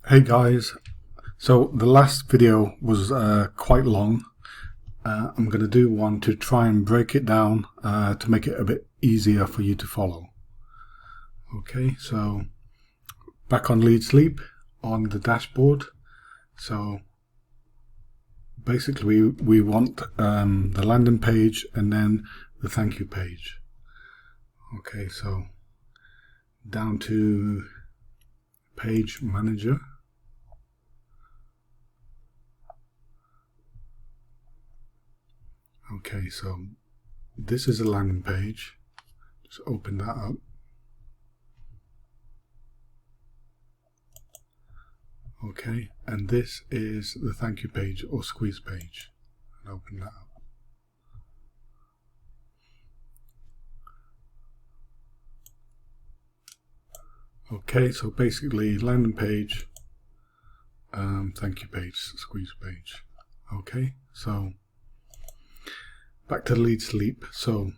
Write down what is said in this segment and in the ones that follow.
Hey guys, so the last video was quite long. I'm going to do one to try and break it down to make it a bit easier for you to follow. Okay, so back on Lead Sleep on the dashboard. So basically we want the landing page and then the thank you page. Okay, so down to Page Manager. Okay, so this is a landing page. Just open that up. Okay, and this is the thank you page or squeeze page. And open that up. Okay, so basically landing page, thank you page, squeeze page. Okay, so back to Lead Sleep. So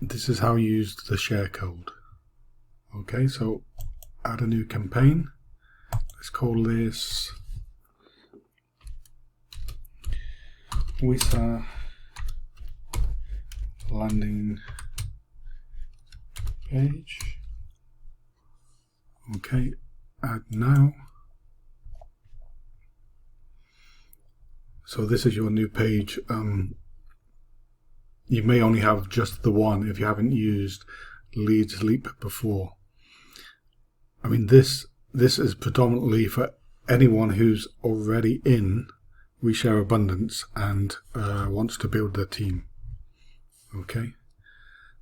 this is how you use the share code. Okay, so add a new campaign. Let's call this WISA landing page. Okay, add now. So this is your new page. You may only have just the one if you haven't used Lead Sleep before. I mean, this is predominantly for anyone who's already in We Share Abundance and wants to build their team. Okay,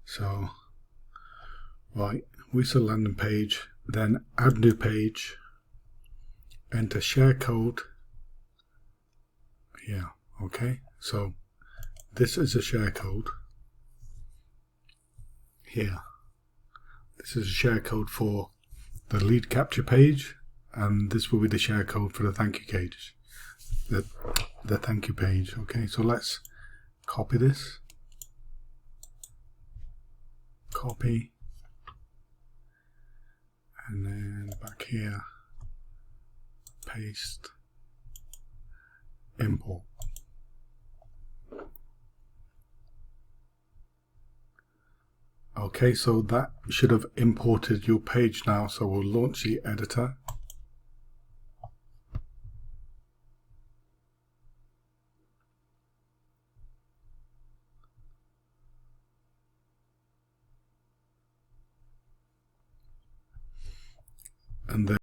so right, WISA landing page, then add new page, enter share code here. Okay, so this is a share code here. This is a share code for the lead capture page, and this will be the share code for the thank you page, the thank you page. Okay, so let's copy this, copy, and then back here, paste, import. Okay, so that should have imported your page now, so we'll launch the editor. And then